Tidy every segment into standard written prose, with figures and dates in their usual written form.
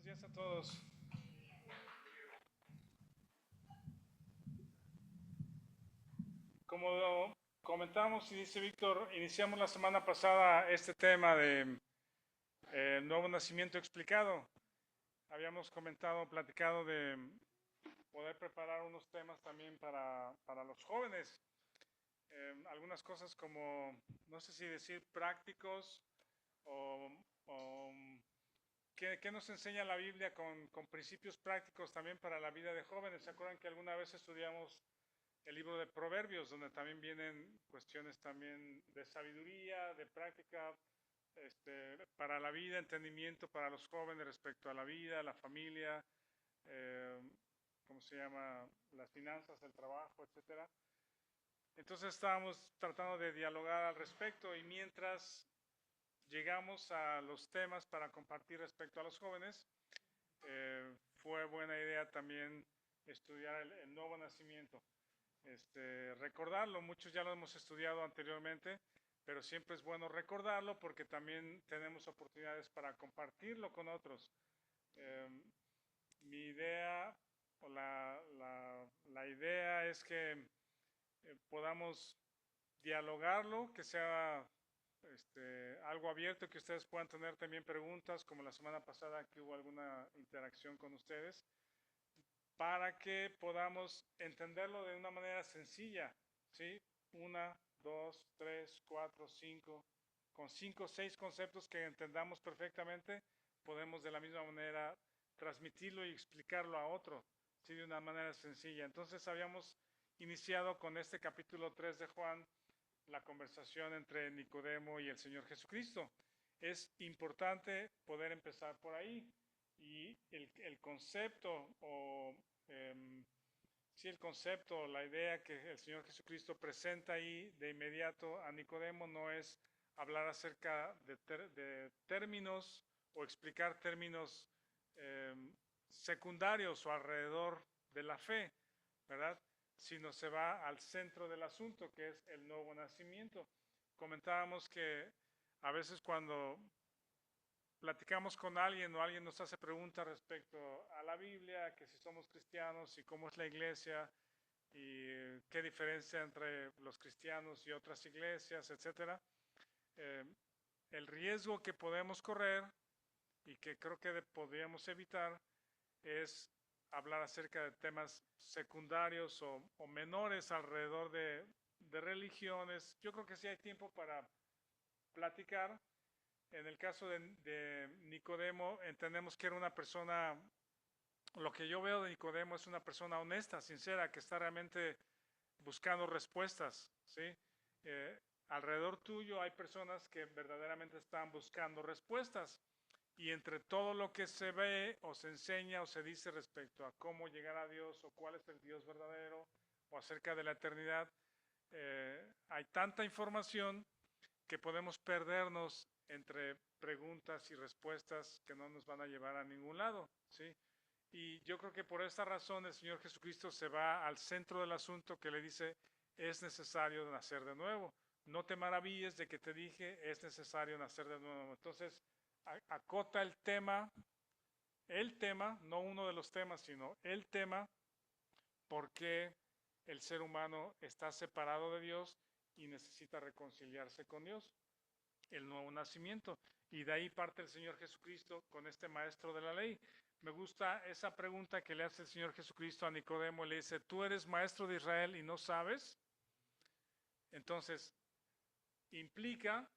días a todos. Como comentamos y dice Víctor, iniciamos la semana pasada este tema de nuevo nacimiento explicado. Habíamos comentado, platicado de poder preparar unos temas también para los jóvenes. Algunas cosas como, no sé si decir prácticos o ¿qué nos enseña la Biblia con principios prácticos también para la vida de jóvenes? ¿Se acuerdan que alguna vez estudiamos el libro de Proverbios, donde también vienen cuestiones también de sabiduría, de práctica, para la vida, entendimiento para los jóvenes respecto a la vida, la familia, eh, ¿cómo se llama? Las finanzas, el trabajo, etcétera. Entonces estábamos tratando de dialogar al respecto y mientras llegamos a los temas para compartir respecto a los jóvenes, fue buena idea también estudiar el nuevo nacimiento. Recordarlo, muchos ya lo hemos estudiado anteriormente, pero siempre es bueno recordarlo porque también tenemos oportunidades para compartirlo con otros. Mi idea o la idea es que podamos dialogarlo, que sea algo abierto, que ustedes puedan tener también preguntas, como la semana pasada que hubo alguna interacción con ustedes, para que podamos entenderlo de una manera sencilla, ¿sí? Una, dos, tres, cuatro, cinco, con cinco o seis conceptos que entendamos perfectamente, podemos de la misma manera transmitirlo y explicarlo a otro, ¿sí? De una manera sencilla. Entonces habíamos iniciado con este capítulo 3 de Juan, la conversación entre Nicodemo y el Señor Jesucristo. Es importante poder empezar por ahí. Y el concepto sí, el concepto, la idea que el Señor Jesucristo presenta ahí de inmediato a Nicodemo no es hablar acerca de términos o explicar términos eh, secundarios o alrededor de la fe, ¿verdad? Sino se va al centro del asunto, que es el nuevo nacimiento. Comentábamos que a veces cuando platicamos con alguien o alguien nos hace preguntas respecto a la Biblia, que si somos cristianos y cómo es la iglesia y qué diferencia entre los cristianos y otras iglesias, etcétera. Eh, el riesgo que podemos correr y que creo que podríamos evitar es hablar acerca de temas secundarios o menores alrededor de religiones. Yo creo que sí hay tiempo para platicar. En el caso de Nicodemo, entendemos que era una persona, lo que yo veo de Nicodemo es una persona honesta, sincera, que está realmente buscando respuestas, ¿sí? Alrededor tuyo hay personas que verdaderamente están buscando respuestas y entre todo lo que se ve o se enseña o se dice respecto a cómo llegar a Dios o cuál es el Dios verdadero o acerca de la eternidad, hay tanta información que podemos perdernos entre preguntas y respuestas que no nos van a llevar a ningún lado, ¿sí? Y yo creo que por esta razón el Señor Jesucristo se va al centro del asunto que le dice, es necesario nacer de nuevo. No te maravilles de que te dije, es necesario nacer de nuevo. Entonces, acota el tema, no uno de los temas, sino el tema, por qué el ser humano está separado de Dios y necesita reconciliarse con Dios, el nuevo nacimiento. Y de ahí parte el Señor Jesucristo con este maestro de la ley. Me gusta esa pregunta que le hace el Señor Jesucristo a Nicodemo. Le dice, ¿tú eres maestro de Israel y no sabes? Entonces, implica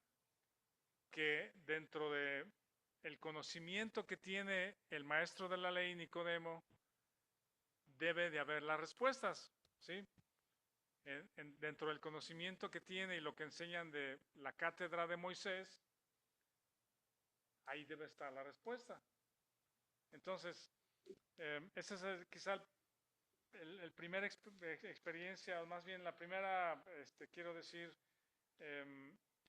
que dentro de el conocimiento que tiene el maestro de la ley, Nicodemo, debe de haber las respuestas, ¿sí? Dentro del conocimiento que tiene y lo que enseñan de la cátedra de Moisés, ahí debe estar la respuesta. Entonces, esa es quizá el primer experiencia, o más bien la primera, quiero decir,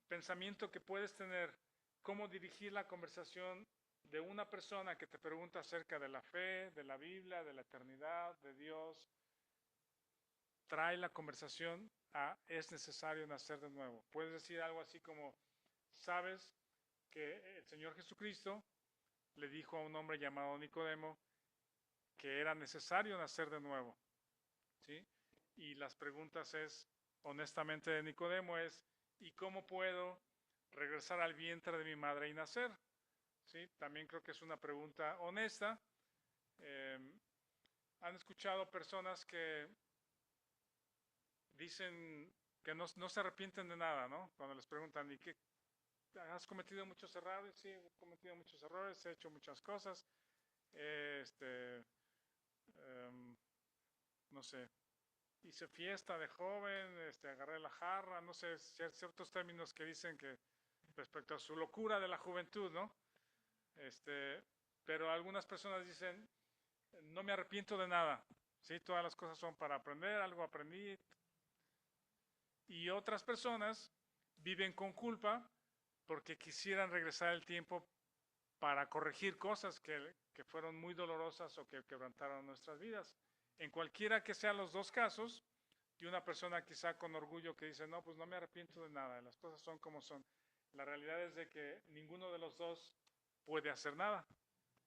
pensamiento que puedes tener, cómo dirigir la conversación de una persona que te pregunta acerca de la fe, de la Biblia, de la eternidad, de Dios. Trae la conversación a es necesario nacer de nuevo. Puedes decir algo así como, sabes que el Señor Jesucristo le dijo a un hombre llamado Nicodemo que era necesario nacer de nuevo, ¿sí? Y las preguntas es, honestamente, de Nicodemo es, ¿y cómo puedo regresar al vientre de mi madre y nacer? ¿Sí? También creo que es una pregunta honesta. Eh, han escuchado personas que dicen que no se arrepienten de nada, ¿no? Cuando les preguntan, ¿y qué? ¿Has cometido muchos errores? Sí, he cometido muchos errores, he hecho muchas cosas. Um, no sé, hice fiesta de joven, agarré la jarra, no sé, ciertos términos que dicen que respecto a su locura de la juventud, ¿no? Pero algunas personas dicen, no me arrepiento de nada, ¿sí? Todas las cosas son para aprender, algo aprendí. Y otras personas viven con culpa porque quisieran regresar el tiempo para corregir cosas que fueron muy dolorosas o que quebrantaron nuestras vidas. En cualquiera que sean los dos casos, y una persona quizá con orgullo que dice, no, pues no me arrepiento de nada, las cosas son como son. La realidad es de que ninguno de los dos puede hacer nada,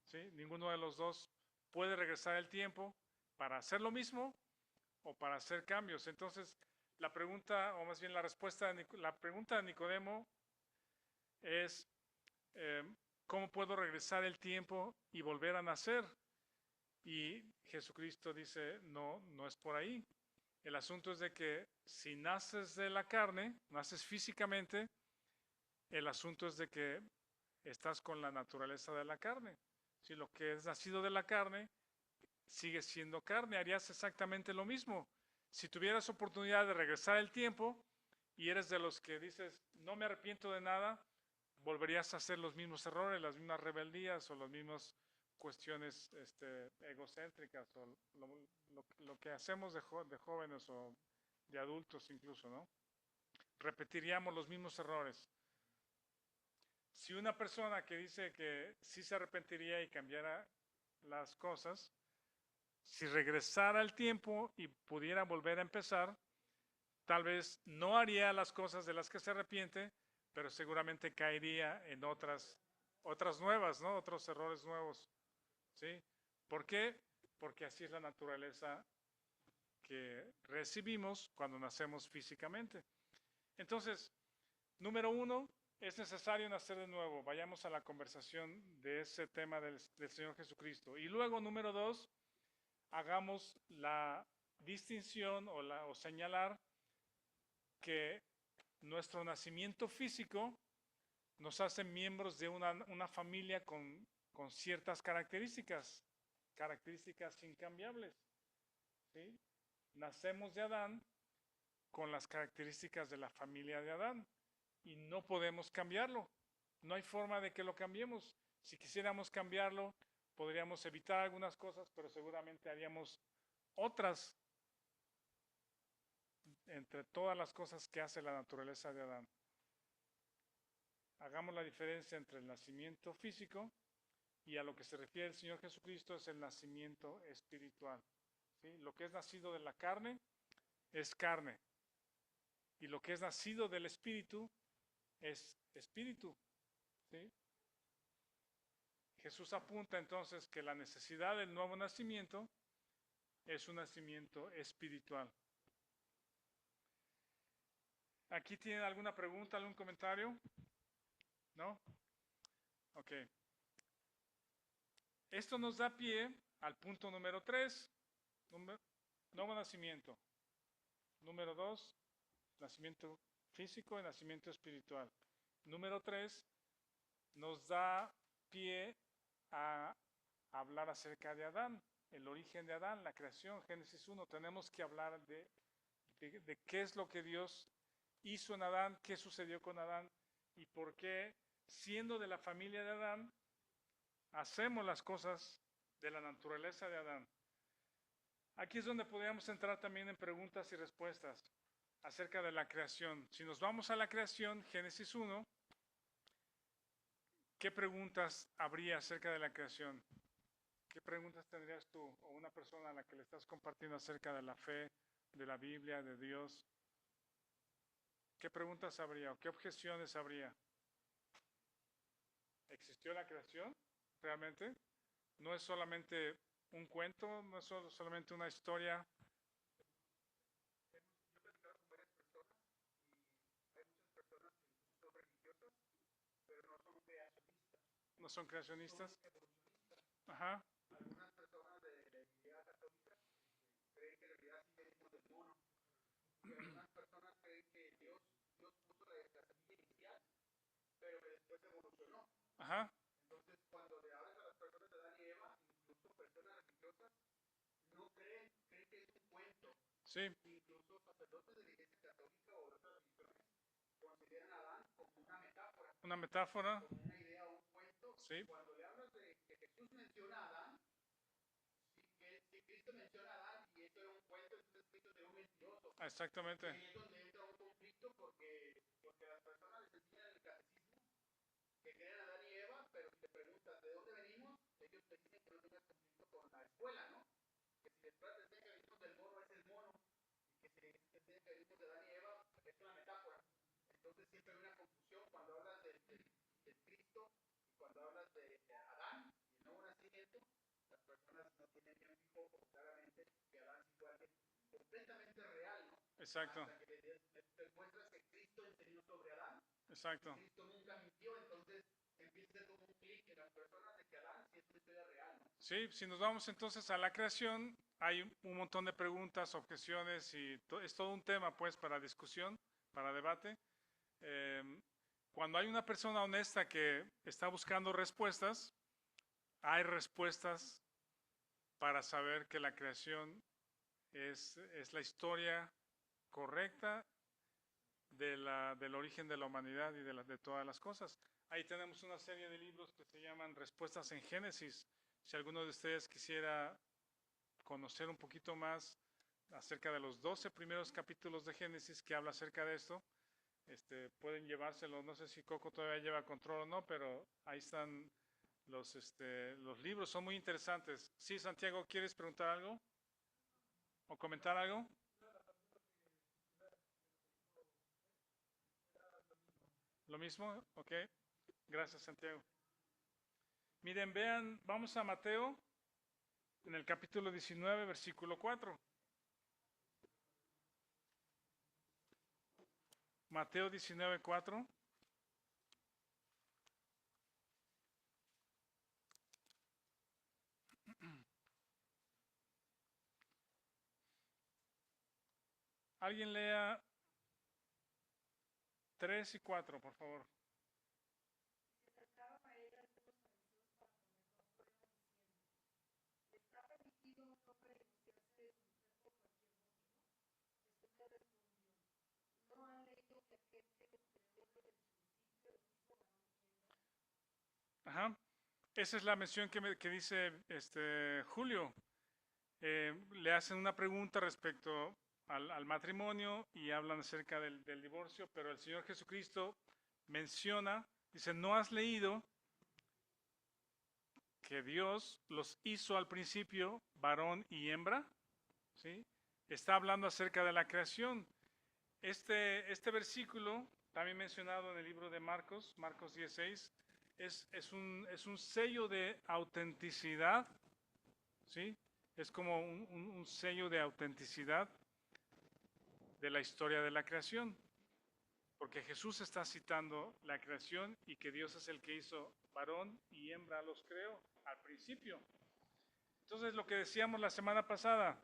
¿sí? Ninguno de los dos puede regresar el tiempo para hacer lo mismo o para hacer cambios. Entonces, la pregunta, o más bien la respuesta, la pregunta de Nicodemo es, eh, ¿cómo puedo regresar el tiempo y volver a nacer? Y Jesucristo dice, no, no es por ahí. El asunto es de que si naces de la carne, naces físicamente, el asunto es de que estás con la naturaleza de la carne. Si lo que es nacido de la carne sigue siendo carne, harías exactamente lo mismo. Si tuvieras oportunidad de regresar el tiempo y eres de los que dices, no me arrepiento de nada, volverías a hacer los mismos errores, las mismas rebeldías o las mismas cuestiones egocéntricas o lo que hacemos de jóvenes o de adultos incluso, ¿no? Repetiríamos los mismos errores. Si una persona que dice que sí se arrepentiría y cambiara las cosas, si regresara al tiempo y pudiera volver a empezar, tal vez no haría las cosas de las que se arrepiente, pero seguramente caería en otras nuevas, ¿no? Otros errores nuevos, ¿sí? ¿Por qué? Porque así es la naturaleza que recibimos cuando nacemos físicamente. Entonces, número uno, es necesario nacer de nuevo. Vayamos a la conversación de ese tema del Señor Jesucristo. Y luego, número dos, hagamos la distinción o señalar que nuestro nacimiento físico nos hace miembros de una familia con ciertas características incambiables, ¿sí? Nacemos de Adán con las características de la familia de Adán y no podemos cambiarlo. No hay forma de que lo cambiemos. Si quisiéramos cambiarlo, podríamos evitar algunas cosas, pero seguramente haríamos otras entre todas las cosas que hace la naturaleza de Adán. Hagamos la diferencia entre el nacimiento físico y a lo que se refiere el Señor Jesucristo es el nacimiento espiritual, ¿sí? Lo que es nacido de la carne es carne y lo que es nacido del espíritu es espíritu, ¿sí? Jesús apunta entonces que la necesidad del nuevo nacimiento es un nacimiento espiritual. ¿Aquí tienen alguna pregunta, algún comentario? ¿No? Ok. Esto nos da pie al punto número 3, nuevo nacimiento. Número 2, nacimiento físico y nacimiento espiritual. Número 3, nos da pie a hablar acerca de Adán, el origen de Adán, la creación, Génesis 1. Tenemos que hablar de qué es lo que Dios hizo en Adán, qué sucedió con Adán y por qué, siendo de la familia de Adán, hacemos las cosas de la naturaleza de Adán. Aquí es donde podríamos entrar también en preguntas y respuestas acerca de la creación. Si nos vamos a la creación, Génesis 1, ¿qué preguntas habría acerca de la creación? ¿Qué preguntas tendrías tú o una persona a la que le estás compartiendo acerca de la fe, de la Biblia, de Dios? ¿Qué preguntas habría o qué objeciones habría? ¿Existió la creación? realmente. No es solamente un cuento, no es solamente una historia. No son creacionistas. Ajá. Ajá. Sí, una metáfora. Sí, exactamente. Exacto. Exacto. Sí, si nos vamos entonces a la creación, hay un montón de preguntas, objeciones y es todo un tema pues para discusión, para debate. Em, Cuando hay una persona honesta que está buscando respuestas, hay respuestas para saber que la creación es la historia correcta del origen de la humanidad y de todas las cosas. Ahí tenemos una serie de libros que se llaman Respuestas en Génesis. Si alguno de ustedes quisiera conocer un poquito más acerca de los 12 primeros capítulos de Génesis que habla acerca de esto, pueden llevárselo. No sé si Coco todavía lleva control o no, pero ahí están los libros, son muy interesantes. Sí, Santiago, ¿quieres preguntar algo o comentar algo? ¿Lo mismo? Ok. Gracias, Santiago. Miren, vean, vamos a Mateo en el capítulo 19, versículo 4. Mateo 19, 4. Alguien lea 3 y 4, por favor. Ajá. Esa es la mención que dice Julio. Le hacen una pregunta respecto al matrimonio y hablan acerca del divorcio, pero el Señor Jesucristo menciona, dice, ¿no has leído que Dios los hizo al principio varón y hembra? ¿Sí? Está hablando acerca de la creación. Este versículo, también mencionado en el libro de Marcos, Marcos 16, es un sello de autenticidad, ¿sí? Es como un sello de autenticidad de la historia de la creación, porque Jesús está citando la creación y que Dios es el que hizo varón y hembra los creó al principio. Entonces lo que decíamos la semana pasada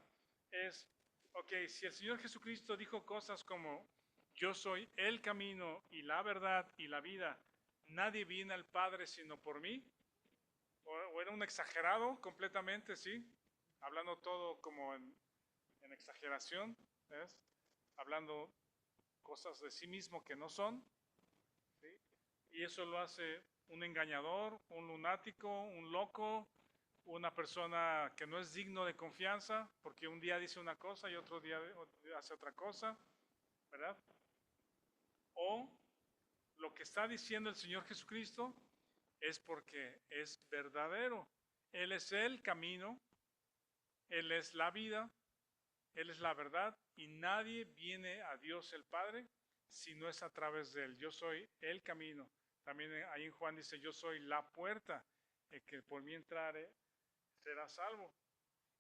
es, ok, si el Señor Jesucristo dijo cosas como, yo soy el camino y la verdad y la vida, nadie viene al Padre sino por mí, o era un exagerado completamente, ¿sí? Hablando todo como en exageración, ¿ves? Hablando cosas de sí mismo que no son, ¿sí? Y eso lo hace un engañador, un lunático, un loco, una persona que no es digno de confianza, porque un día dice una cosa y otro día hace otra cosa, ¿verdad? O lo que está diciendo el Señor Jesucristo es porque es verdadero. Él es el camino, Él es la vida, Él es la verdad y nadie viene a Dios el Padre si no es a través de Él. Yo soy el camino. También ahí en Juan dice, yo soy la puerta. el que por mí entrare será salvo.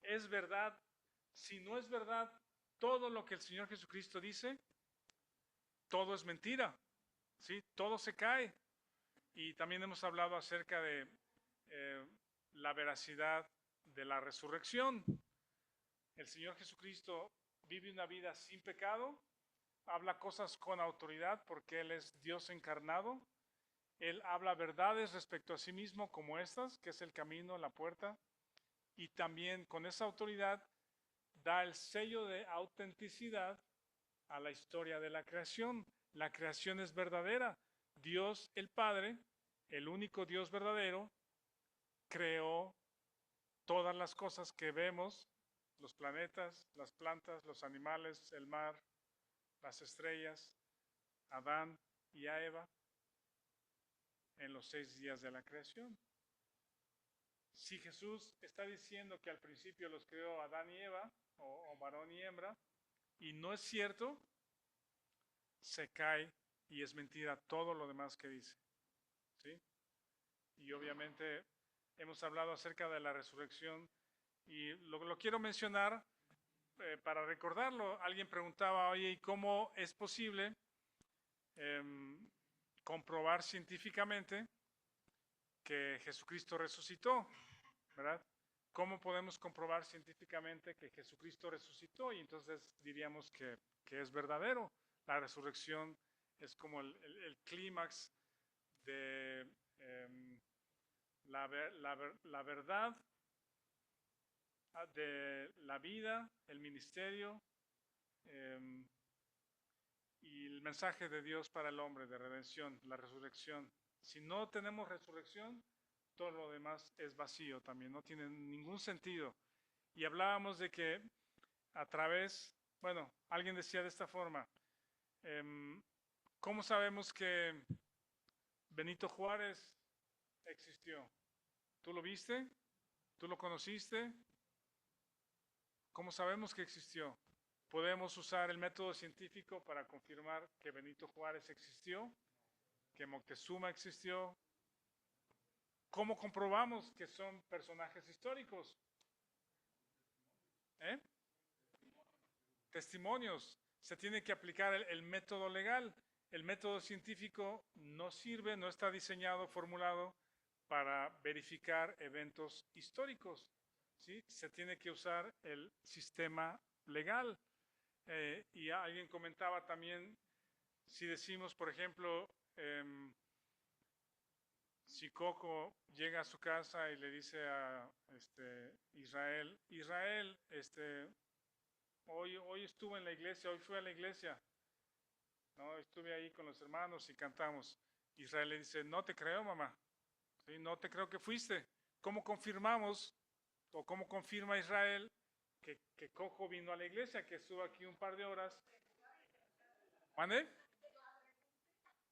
Es verdad. Si no es verdad todo lo que el Señor Jesucristo dice, todo es mentira, ¿sí? Todo se cae. Y también hemos hablado acerca de eh, la veracidad de la resurrección. El Señor Jesucristo vive una vida sin pecado, habla cosas con autoridad porque Él es Dios encarnado. Él habla verdades respecto a sí mismo como estas, que es el camino, la puerta, y también con esa autoridad da el sello de autenticidad a la historia de la creación. La creación es verdadera. Dios el Padre, el único Dios verdadero, creó todas las cosas que vemos, los planetas, las plantas, los animales, el mar, las estrellas, Adán y a Eva, en los 6 días de la creación. Si Jesús está diciendo que al principio los creó Adán y Eva, o varón y hembra, y no es cierto, se cae y es mentira todo lo demás que dice. ¿Sí? Y obviamente hemos hablado acerca de la resurrección y lo quiero mencionar para recordarlo. Alguien preguntaba, oye, ¿y cómo es posible comprobar científicamente que Jesucristo resucitó? ¿Verdad? ¿Cómo podemos comprobar científicamente que Jesucristo resucitó? Y entonces diríamos que es verdadero. La resurrección es como el clímax de la verdad de la vida, el ministerio y el mensaje de Dios para el hombre de redención, la resurrección. Si no tenemos resurrección, todo lo demás es vacío también, no tiene ningún sentido. Y hablábamos de que a través, bueno, alguien decía de esta forma, ¿cómo sabemos que Benito Juárez existió? ¿Tú lo viste? ¿Tú lo conociste? ¿Cómo sabemos que existió? Podemos usar el método científico para confirmar que Benito Juárez existió, que Moctezuma existió. ¿Cómo comprobamos que son personajes históricos? ¿Eh? Testimonios. Se tiene que aplicar el método legal. El método científico no sirve, no está diseñado, formulado para verificar eventos históricos. ¿Sí? Se tiene que usar el sistema legal. Y alguien comentaba también, si decimos, por ejemplo, si Coco llega a su casa y le dice a Israel, Israel, hoy estuve en la iglesia, hoy fui a la iglesia, ¿no? Estuve ahí con los hermanos y cantamos. Israel le dice, no te creo, mamá, ¿sí? No te creo que fuiste. ¿Cómo confirmamos o cómo confirma Israel que Coco vino a la iglesia, que estuvo aquí un par de horas? ¿Mande?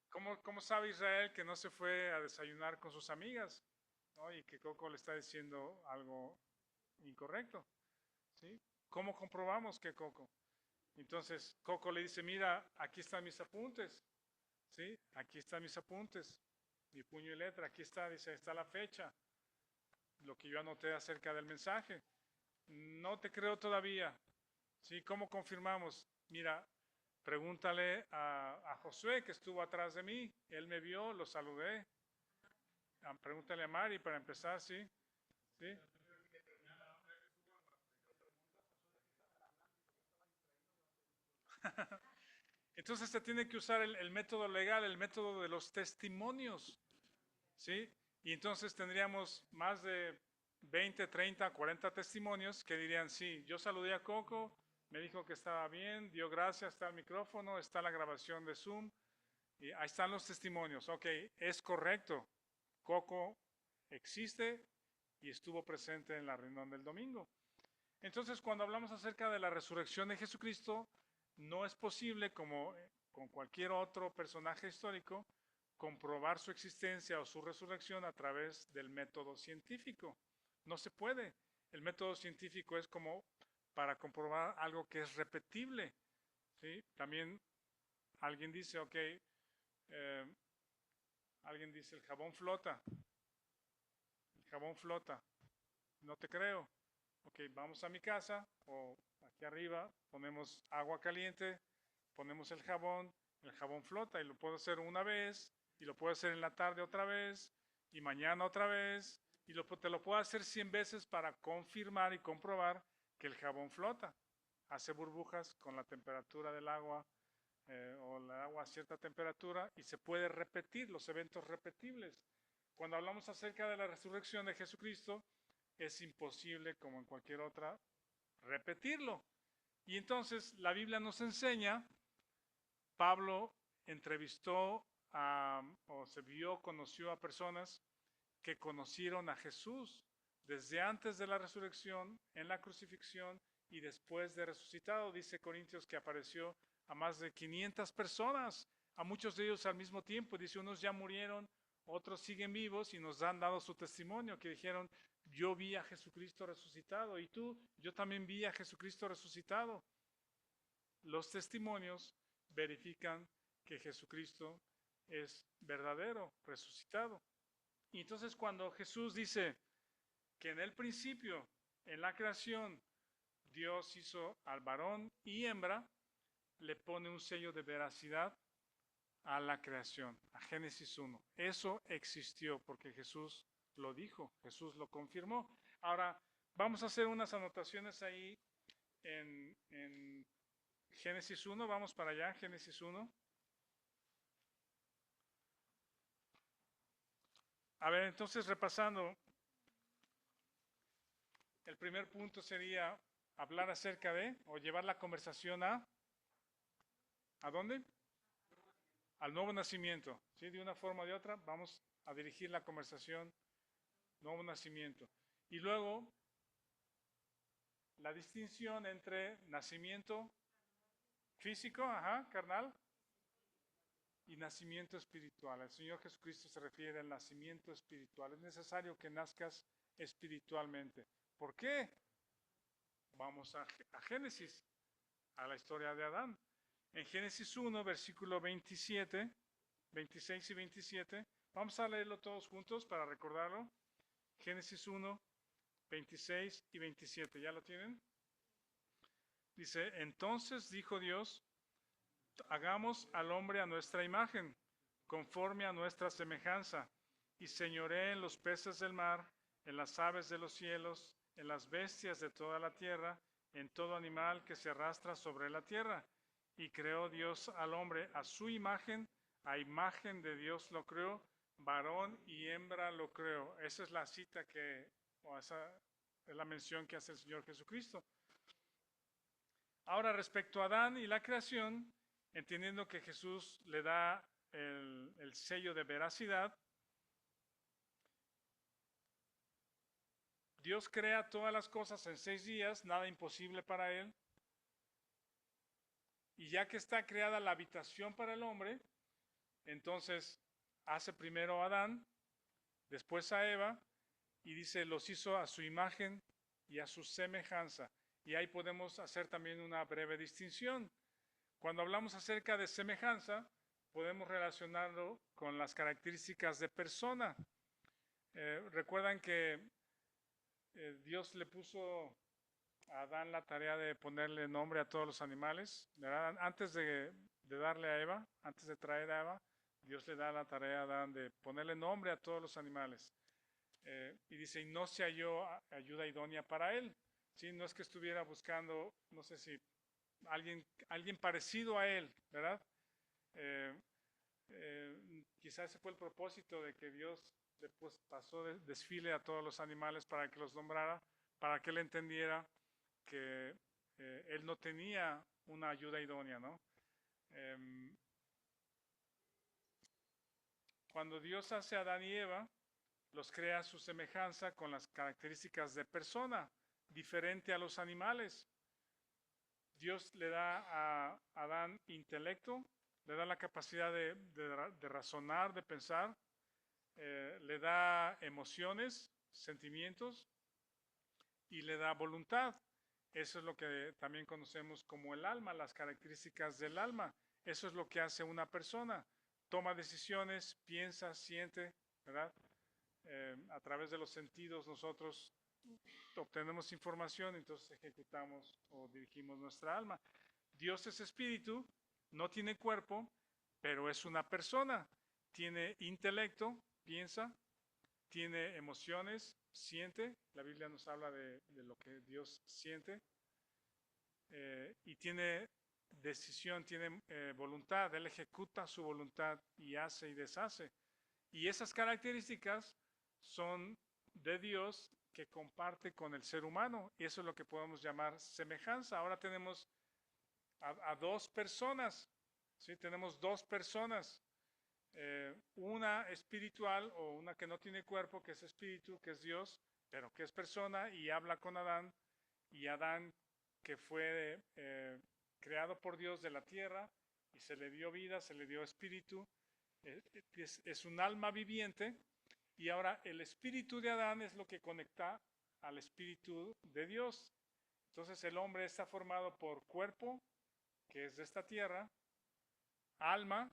¿Cómo sabe Israel que no se fue a desayunar con sus amigas? ¿No? Y que Coco le está diciendo algo incorrecto. ¿Sí? ¿Cómo comprobamos que Coco? Entonces Coco le dice, mira, aquí están mis apuntes. ¿Sí? Aquí están mis apuntes. Mi puño y letra, aquí está, dice, está la fecha. Lo que yo anoté acerca del mensaje. No te creo todavía. ¿Sí? ¿Cómo confirmamos? Mira, pregúntale a Josué que estuvo atrás de mí. Él me vio, lo saludé. Pregúntale a Mari para empezar, ¿sí? ¿Sí? Entonces se tiene que usar el método legal, el método de los testimonios, ¿sí? Y entonces tendríamos más de 20, 30, 40 testimonios que dirían, sí, yo saludé a Coco, me dijo que estaba bien, dio gracias, está el micrófono, está la grabación de Zoom, y ahí están los testimonios. Ok, es correcto, Coco existe y estuvo presente en la reunión del domingo. Entonces, cuando hablamos acerca de la resurrección de Jesucristo, no es posible, como con cualquier otro personaje histórico, comprobar su existencia o su resurrección a través del método científico. No se puede. El método científico es como para comprobar algo que es repetible. ¿Sí? También alguien dice, ok, alguien dice el jabón flota. jabón flota. No te creo. Ok, vamos a mi casa o aquí arriba, ponemos agua caliente, ponemos el jabón flota y lo puedo hacer una vez y lo puedo hacer en la tarde otra vez y mañana otra vez y te lo puedo hacer 100 veces para confirmar y comprobar que el jabón flota. Hace burbujas con la temperatura del agua o el agua a cierta temperatura y se puede repetir los eventos repetibles. Cuando hablamos acerca de la resurrección de Jesucristo, es imposible, como en cualquier otra, repetirlo. Y entonces la Biblia nos enseña, Pablo entrevistó o conoció a personas que conocieron a Jesús desde antes de la resurrección, en la crucifixión y después de resucitado. Dice Corintios que apareció a más de 500 personas, a muchos de ellos al mismo tiempo. Dice, unos ya murieron, otros siguen vivos y nos han dado su testimonio, que dijeron, yo vi a Jesucristo resucitado y tú, yo también vi a Jesucristo resucitado. Los testimonios verifican que Jesucristo es verdadero, resucitado. Y entonces cuando Jesús dice que en el principio, en la creación, Dios hizo al varón y hembra, le pone un sello de veracidad a la creación, a Génesis 1. Eso existió porque Jesús lo dijo, Jesús lo confirmó. Ahora, vamos a hacer unas anotaciones ahí en Génesis 1, vamos para allá, Génesis 1. A ver, entonces repasando, el primer punto sería hablar acerca de, o llevar la conversación ¿a dónde? Al nuevo nacimiento, ¿sí? De una forma o de otra, vamos a dirigir la conversación, nuevo nacimiento. Y luego, la distinción entre nacimiento físico, carnal, y nacimiento espiritual. El Señor Jesucristo se refiere al nacimiento espiritual. Es necesario que nazcas espiritualmente. ¿Por qué? Vamos a Génesis, a la historia de Adán. En Génesis 1, versículo 27, 26 y 27, vamos a leerlo todos juntos para recordarlo. Génesis 1, 26 y 27, ¿ya lo tienen? Dice, entonces dijo Dios, hagamos al hombre a nuestra imagen, conforme a nuestra semejanza, y señoree en los peces del mar, en las aves de los cielos, en las bestias de toda la tierra, en todo animal que se arrastra sobre la tierra. Y creó Dios al hombre a su imagen, a imagen de Dios lo creó, varón y hembra lo creó. Esa es la cita o esa es la mención que hace el Señor Jesucristo. Ahora, respecto a Adán y la creación, entendiendo que Jesús le da el sello de veracidad, Dios crea todas las cosas en 6 días, nada imposible para Él. Y ya que está creada la habitación para el hombre, entonces hace primero a Adán, después a Eva, y dice, los hizo a su imagen y a su semejanza. Y ahí podemos hacer también una breve distinción. Cuando hablamos acerca de semejanza, podemos relacionarlo con las características de persona. Recuerdan que Dios le puso a Adán la tarea de ponerle nombre a todos los animales, ¿verdad? Antes de darle a Eva, antes de traer a Eva, Dios le da la tarea a Adán de ponerle nombre a todos los animales. Y dice, y no se halló ayuda idónea para él. ¿Sí? No es que estuviera buscando, no sé si alguien parecido a él, ¿verdad? Quizás ese fue el propósito de que Dios después pasó de desfile a todos los animales para que los nombrara, para que él entendiera que él no tenía una ayuda idónea, ¿no? Cuando Dios hace a Adán y Eva, los crea a su semejanza con las características de persona, diferente a los animales. Dios le da a Adán intelecto, le da la capacidad de razonar, de pensar, le da emociones, sentimientos y le da voluntad. Eso es lo que también conocemos como el alma, las características del alma. Eso es lo que hace una persona. Toma decisiones, piensa, siente, ¿verdad? a través de los sentidos nosotros obtenemos información, entonces ejecutamos o dirigimos nuestra alma. Dios es espíritu, no tiene cuerpo, pero es una persona. Tiene intelecto, piensa, tiene emociones, siente. La Biblia nos habla de lo que Dios siente. Y tiene decisión, tiene voluntad. Él ejecuta su voluntad y hace y deshace. Y esas características son de Dios que comparte con el ser humano. Y eso es lo que podemos llamar semejanza. Ahora tenemos a dos personas. ¿Sí? Tenemos dos personas. Una espiritual o una que no tiene cuerpo, que es espíritu, que es Dios, pero que es persona y habla con Adán. Y Adán, que fue creado por Dios de la tierra y se le dio vida, se le dio espíritu, es un alma viviente. Y ahora el espíritu de Adán es lo que conecta al espíritu de Dios. Entonces el hombre está formado por cuerpo, que es de esta tierra, alma,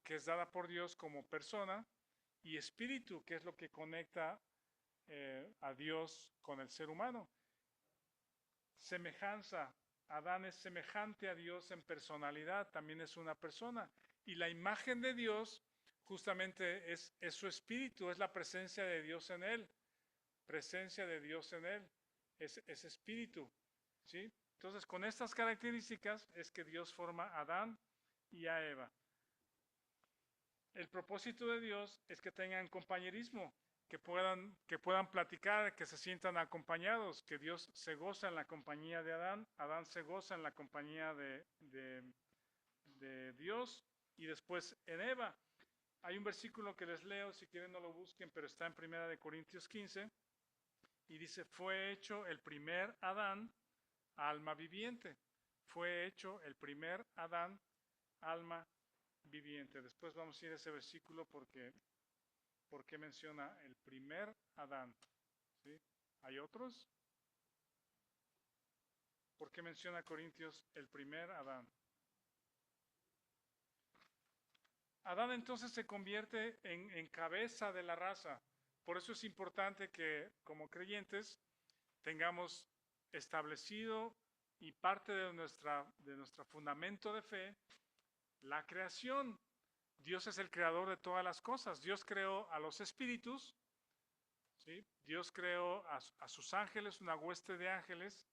que es dada por Dios como persona, y espíritu, que es lo que conecta a Dios con el ser humano. Semejanza. Adán es semejante a Dios en personalidad, también es una persona. Y la imagen de Dios justamente es su espíritu, es la presencia de Dios en él. Presencia de Dios en él, es espíritu. ¿Sí? Entonces, con estas características es que Dios forma a Adán y a Eva. El propósito de Dios es que tengan compañerismo, que puedan platicar, que se sientan acompañados, que Dios se goza en la compañía de Adán, Adán se goza en la compañía de Dios y después en Eva. Hay un versículo que les leo, si quieren no lo busquen, pero está en 1 Corintios 15 y dice, fue hecho el primer Adán, alma viviente. Fue hecho el primer Adán, alma viviente. Después vamos a ir a ese versículo porque menciona el primer Adán. ¿Sí? ¿Hay otros? ¿Por qué menciona Corintios el primer Adán? Adán entonces se convierte en cabeza de la raza. Por eso es importante que como creyentes tengamos establecido y parte de nuestro fundamento de fe la creación. Dios es el creador de todas las cosas. Dios creó a los espíritus, ¿sí? Dios creó a sus ángeles, una hueste de ángeles.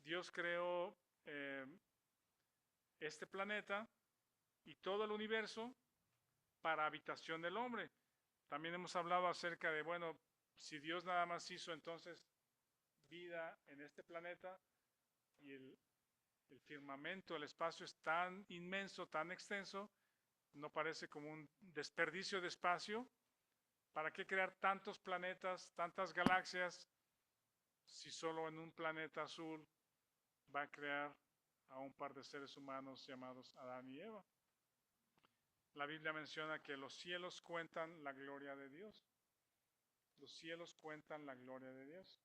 Dios creó este planeta y todo el universo para habitación del hombre. También hemos hablado acerca de, bueno, si Dios nada más hizo entonces vida en este planeta y el firmamento, el espacio es tan inmenso, tan extenso, no parece como un desperdicio de espacio. ¿Para qué crear tantos planetas, tantas galaxias, si solo en un planeta azul va a crear a un par de seres humanos llamados Adán y Eva? La Biblia menciona que los cielos cuentan la gloria de Dios. Los cielos cuentan la gloria de Dios.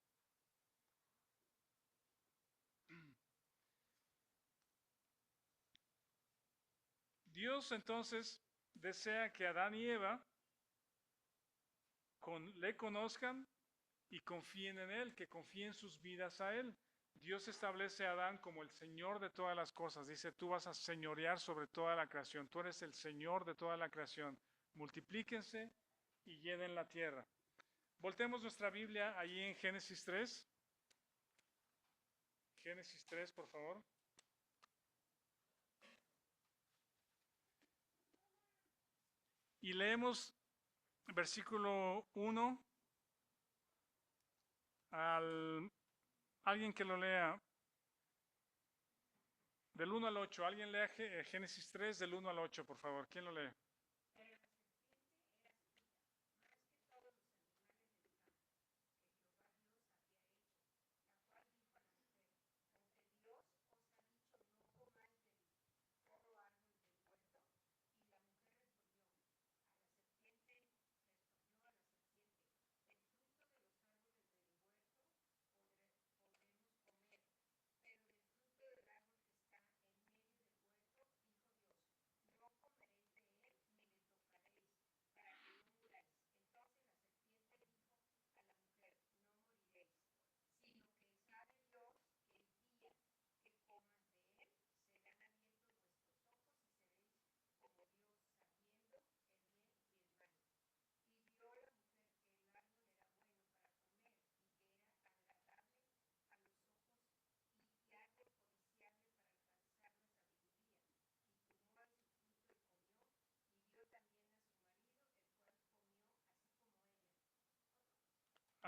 Dios entonces desea que Adán y Eva le conozcan y confíen en Él, que confíen sus vidas a Él. Dios establece a Adán como el Señor de todas las cosas. Dice, tú vas a señorear sobre toda la creación. Tú eres el Señor de toda la creación. Multiplíquense y llenen la tierra. Voltemos nuestra Biblia allí en Génesis 3. Génesis 3, por favor. Y leemos versículo 1 alguien que lo lea del 1 al 8. Alguien lea Génesis 3 del 1 al 8, por favor. ¿Quién lo lee?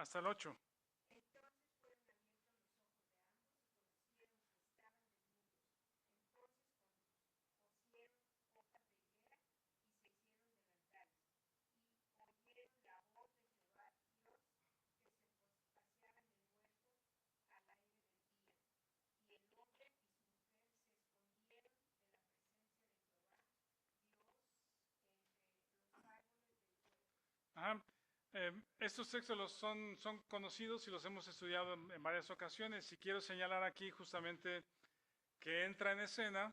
hasta el 8. Ajá. Estos textos son conocidos y los hemos estudiado en varias ocasiones y quiero señalar aquí justamente que entra en escena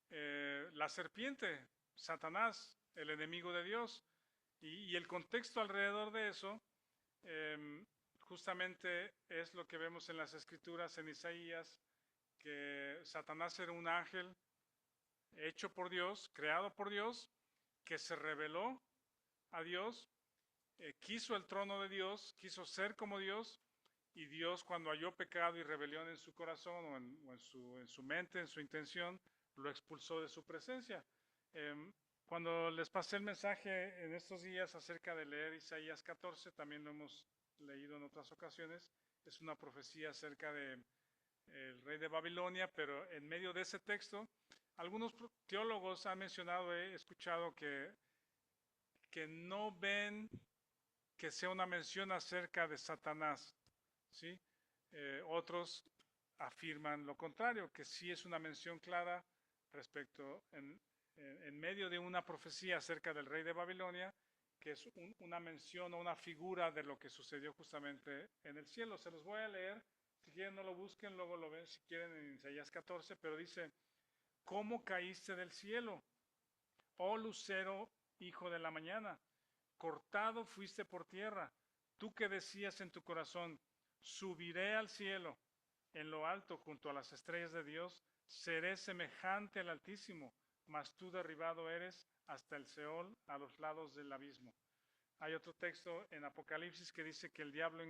la serpiente, Satanás, el enemigo de Dios, y el contexto alrededor de eso justamente es lo que vemos en las escrituras en Isaías, que Satanás era un ángel hecho por Dios, creado por Dios, que se rebeló a Dios, quiso el trono de Dios, quiso ser como Dios, y Dios cuando halló pecado y rebelión en su corazón o en su mente, en su intención, lo expulsó de su presencia. Cuando les pasé el mensaje en estos días acerca de leer Isaías 14, también lo hemos leído en otras ocasiones, es una profecía acerca de el rey de Babilonia, pero en medio de ese texto, algunos teólogos han mencionado, he escuchado que no ven que sea una mención acerca de Satanás, ¿sí? Otros afirman lo contrario, que sí es una mención clara respecto en medio de una profecía acerca del rey de Babilonia, que es una mención o una figura de lo que sucedió justamente en el cielo. Se los voy a leer, si quieren no lo busquen, luego lo ven si quieren en Isaías 14, pero dice, ¿cómo caíste del cielo, oh lucero, hijo de la mañana? Cortado fuiste por tierra, tú que decías en tu corazón, subiré al cielo, en lo alto junto a las estrellas de Dios, seré semejante al Altísimo, mas tú derribado eres hasta el Seol, a los lados del abismo. Hay otro texto en Apocalipsis que dice que el diablo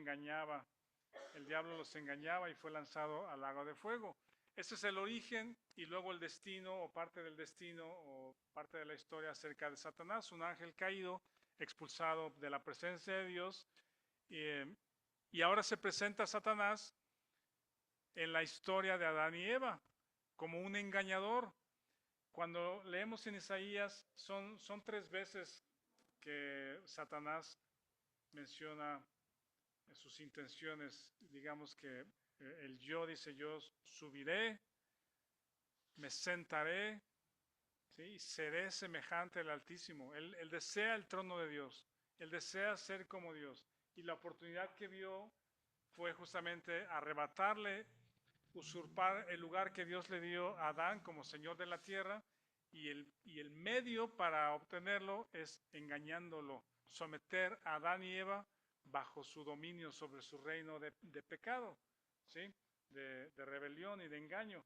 los engañaba y fue lanzado al lago de fuego. Ese es el origen y luego el destino o parte del destino o parte de la historia acerca de Satanás, un ángel caído, expulsado de la presencia de Dios. Y ahora se presenta Satanás en la historia de Adán y Eva como un engañador. Cuando leemos en Isaías, son 3 veces que Satanás menciona sus intenciones. Digamos que el yo dice, yo subiré, me sentaré, ¿sí? Seré semejante al Altísimo. Él desea el trono de Dios, él desea ser como Dios. Y la oportunidad que vio fue justamente arrebatarle, usurpar el lugar que Dios le dio a Adán como Señor de la tierra, y el medio para obtenerlo es engañándolo, someter a Adán y Eva bajo su dominio sobre su reino de pecado, ¿sí? De rebelión y de engaño.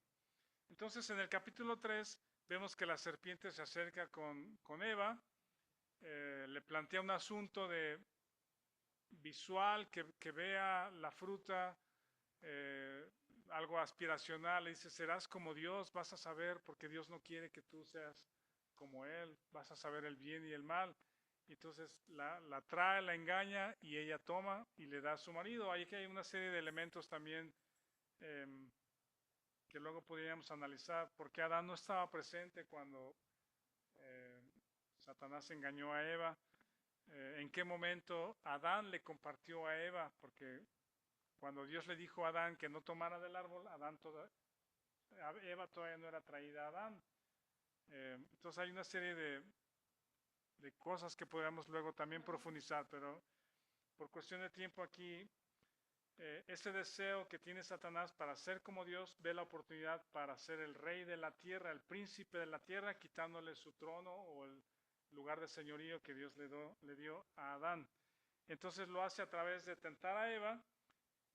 Entonces en el capítulo 3 vemos que la serpiente se acerca con Eva, le plantea un asunto de visual, que vea la fruta, algo aspiracional, le dice, serás como Dios, vas a saber, porque Dios no quiere que tú seas como Él, vas a saber el bien y el mal. Entonces la trae, la engaña y ella toma y le da a su marido. Ahí que hay una serie de elementos también que luego podríamos analizar, porque Adán no estaba presente cuando Satanás engañó a Eva. ¿En qué momento Adán le compartió a Eva? Porque cuando Dios le dijo a Adán que no tomara del árbol, Eva todavía no era traída a Adán. Entonces hay una serie de cosas que podríamos luego también profundizar, pero por cuestión de tiempo aquí, ese deseo que tiene Satanás para ser como Dios, ve la oportunidad para ser el rey de la tierra, el príncipe de la tierra, quitándole su trono o el lugar de señorío que Dios le dio a Adán. Entonces lo hace a través de tentar a Eva.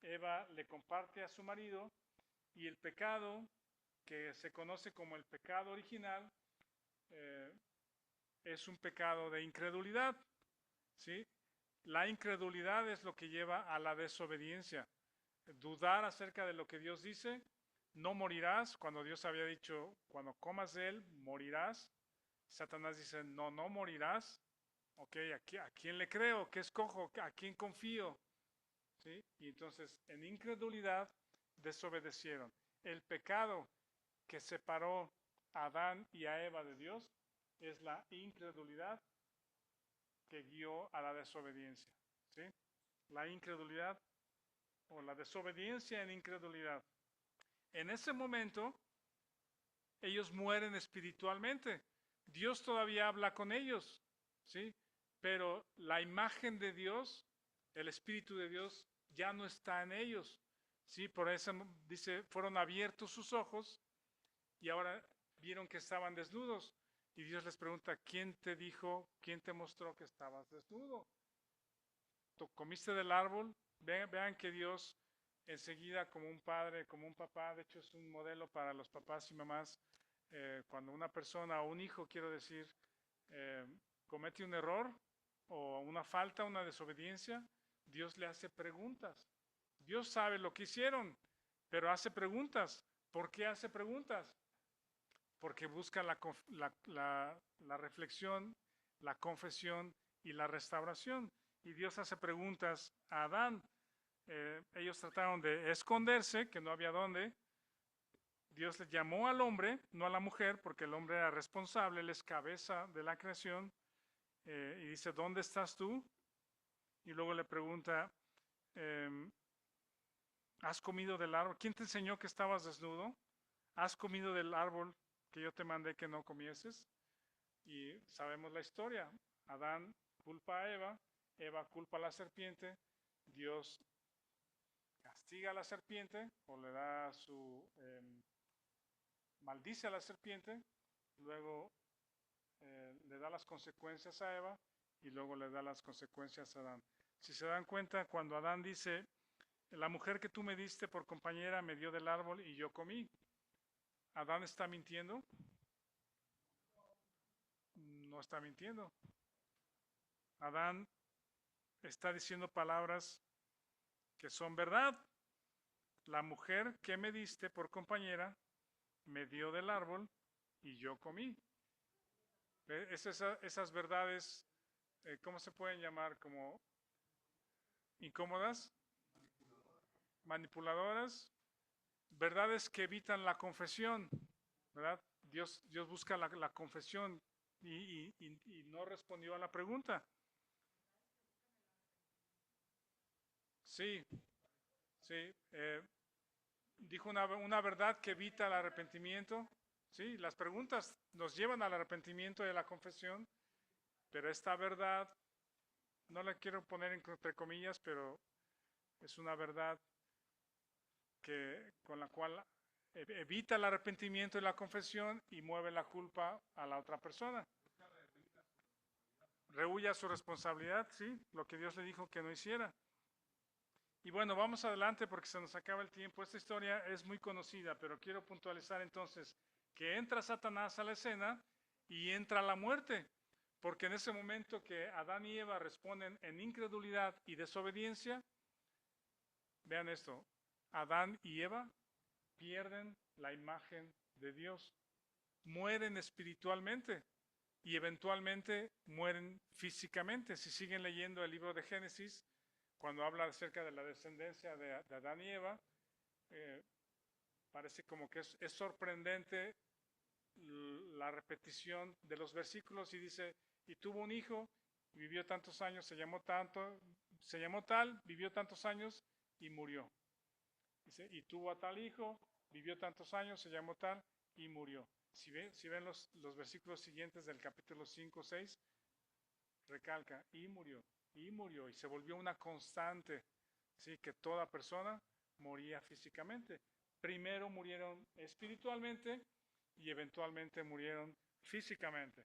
Eva le comparte a su marido y el pecado, que se conoce como el pecado original, es un pecado de incredulidad, ¿sí? La incredulidad es lo que lleva a la desobediencia. Dudar acerca de lo que Dios dice, no morirás, cuando Dios había dicho, cuando comas de él, morirás. Satanás dice, no, no morirás. Ok, ¿a quién le creo? ¿Qué escojo? ¿A quién confío? ¿sí? Y entonces en incredulidad desobedecieron. El pecado que separó a Adán y a Eva de Dios es la incredulidad que guió a la desobediencia, ¿sí? La incredulidad o la desobediencia en incredulidad. En ese momento, ellos mueren espiritualmente. Dios todavía habla con ellos, ¿sí? Pero la imagen de Dios, el Espíritu de Dios, ya no está en ellos, ¿sí? Por eso dice, fueron abiertos sus ojos y ahora vieron que estaban desnudos. Y Dios les pregunta, ¿quién te dijo, quién te mostró que estabas desnudo? ¿Tú comiste del árbol? Vean que Dios enseguida como un padre, como un papá, de hecho es un modelo para los papás y mamás, cuando una persona o un hijo, quiero decir, eh, comete un error o una falta, una desobediencia, Dios le hace preguntas. Dios sabe lo que hicieron, pero hace preguntas. ¿Por qué hace preguntas? Porque busca la reflexión, la confesión y la restauración. Y Dios hace preguntas a Adán. Ellos trataron de esconderse, que no había dónde. Dios le llamó al hombre, no a la mujer, porque el hombre era responsable, él es cabeza de la creación. Y dice, ¿dónde estás tú? Y luego le pregunta, ¿has comido del árbol? ¿Quién te enseñó que estabas desnudo? ¿Has comido del árbol que yo te mandé que no comieses? Y sabemos la historia. Adán culpa a Eva, Eva culpa a la serpiente, Dios castiga a la serpiente o le da maldice a la serpiente, luego le da las consecuencias a Eva y luego le da las consecuencias a Adán. Si se dan cuenta, cuando Adán dice, la mujer que tú me diste por compañera me dio del árbol y yo comí, ¿Adán está mintiendo? No está mintiendo. Adán está diciendo palabras que son verdad. La mujer que me diste por compañera me dio del árbol y yo comí. Esas verdades, ¿cómo se pueden llamar? Como incómodas, manipuladoras, verdades que evitan la confesión, ¿verdad? Dios busca la confesión y no respondió a la pregunta. Sí, sí. Dijo una verdad que evita el arrepentimiento. Sí, las preguntas nos llevan al arrepentimiento y a la confesión, pero esta verdad, no la quiero poner entre comillas, pero es una verdad con la cual evita el arrepentimiento y la confesión y mueve la culpa a la otra persona. Rehuye su responsabilidad, sí, lo que Dios le dijo que no hiciera. Y bueno, vamos adelante porque se nos acaba el tiempo. Esta historia es muy conocida, pero quiero puntualizar entonces que entra Satanás a la escena y entra la muerte, porque en ese momento que Adán y Eva responden en incredulidad y desobediencia, vean esto, Adán y Eva pierden la imagen de Dios, mueren espiritualmente y eventualmente mueren físicamente. Si siguen leyendo el libro de Génesis, cuando habla acerca de la descendencia de Adán y Eva, parece como que es sorprendente la repetición de los versículos y dice, y tuvo un hijo, vivió tantos años, se llamó tal, vivió tantos años y murió. Dice, y tuvo a tal hijo, vivió tantos años, se llamó tal y murió. Si ven los versículos siguientes del capítulo 5, 6, recalca, y murió, y se volvió una constante, ¿sí? Que toda persona moría físicamente. Primero murieron espiritualmente y eventualmente murieron físicamente.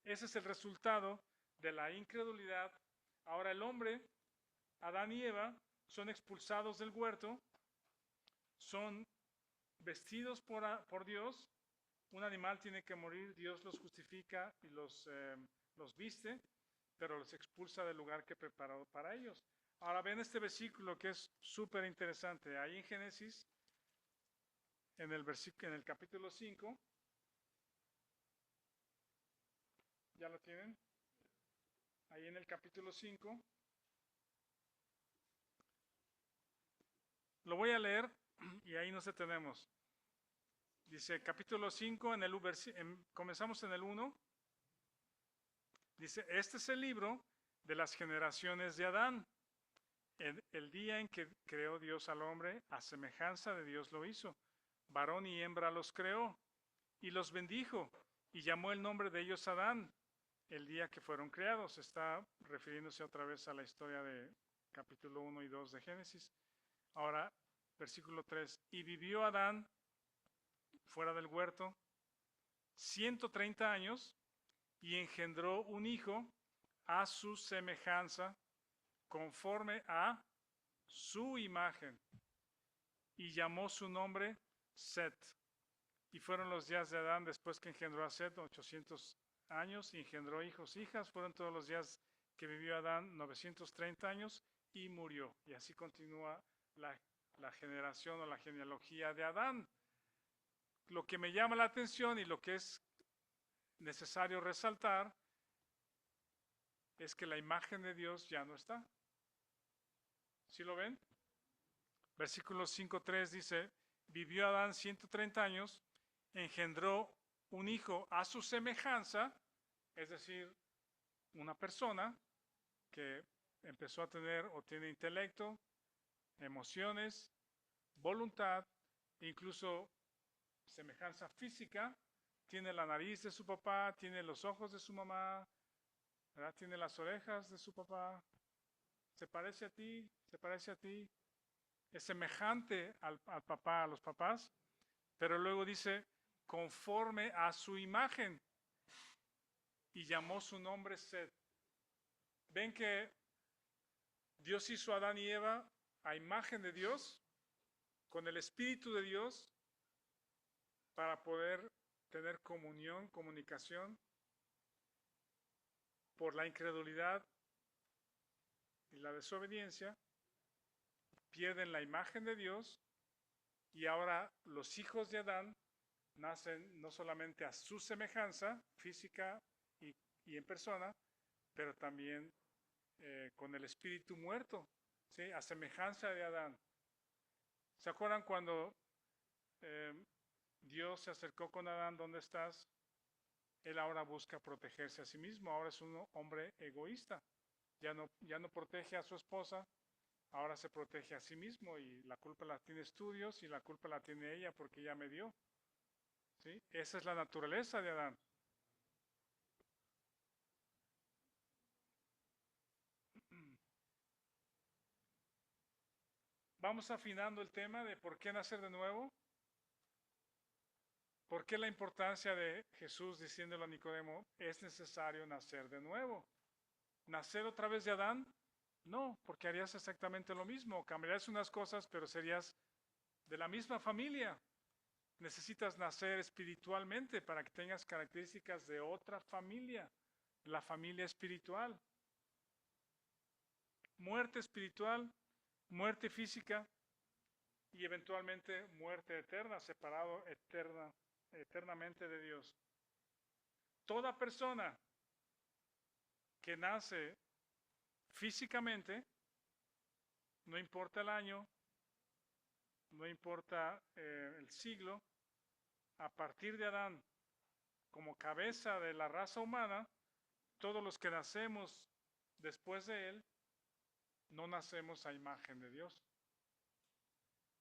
Ese es el resultado de la incredulidad. Ahora el hombre, Adán y Eva, son expulsados del huerto, son vestidos por Dios. Un animal tiene que morir, Dios los justifica y los viste, pero los expulsa del lugar que preparó para ellos. Ahora ven este versículo que es súper interesante. Ahí en Génesis, en el capítulo 5, ¿ya lo tienen? Ahí en el capítulo 5, Lo voy a leer y ahí nos detenemos. Dice capítulo 5, comenzamos en el 1. Dice, este es el libro de las generaciones de Adán. El día en que creó Dios al hombre, a semejanza de Dios lo hizo. Varón y hembra los creó y los bendijo y llamó el nombre de ellos Adán. El día que fueron creados, está refiriéndose otra vez a la historia de capítulo 1 y 2 de Génesis. Ahora, versículo 3, y vivió Adán fuera del huerto 130 años y engendró un hijo a su semejanza, conforme a su imagen, y llamó su nombre Set. Y fueron los días de Adán después que engendró a Set 800 años, y engendró hijos, hijas. Fueron todos los días que vivió Adán 930 años y murió. Y así continúa la generación o la genealogía de Adán. Lo que me llama la atención y lo que es necesario resaltar es que la imagen de Dios ya no está. ¿Sí lo ven? Versículo 5:3 dice, vivió Adán 130 años, engendró un hijo a su semejanza, es decir, una persona que empezó a tener o tiene intelecto, emociones, voluntad, incluso semejanza física, tiene la nariz de su papá, tiene los ojos de su mamá, ¿verdad? Tiene las orejas de su papá, se parece a ti, se parece a ti, es semejante al papá, a los papás, pero luego dice, conforme a su imagen, y llamó su nombre Set. ¿Ven que Dios hizo a Adán y Eva a imagen de Dios, con el Espíritu de Dios, para poder tener comunión, comunicación? Por la incredulidad y la desobediencia, pierden la imagen de Dios, y ahora los hijos de Adán nacen no solamente a su semejanza física y en persona, pero también con el espíritu muerto, ¿sí? A semejanza de Adán. ¿Se acuerdan cuando Dios se acercó con Adán? ¿Dónde estás? Él ahora busca protegerse a sí mismo, ahora es un hombre egoísta, ya no protege a su esposa, ahora se protege a sí mismo, y la culpa la tiene Dios y la culpa la tiene ella porque ella me dio. ¿Sí? Esa es la naturaleza de Adán. Vamos afinando el tema de por qué nacer de nuevo. ¿Por qué la importancia de Jesús diciéndole a Nicodemo, es necesario nacer de nuevo? ¿Nacer otra vez de Adán? No, porque harías exactamente lo mismo. Cambiarías unas cosas, pero serías de la misma familia. Necesitas nacer espiritualmente para que tengas características de otra familia, la familia espiritual. Muerte espiritual, muerte física y eventualmente muerte eterna, separado eternamente de Dios. Toda persona que nace físicamente, no importa el año, no importa el siglo, a partir de Adán, como cabeza de la raza humana, todos los que nacemos después de él, no nacemos a imagen de Dios.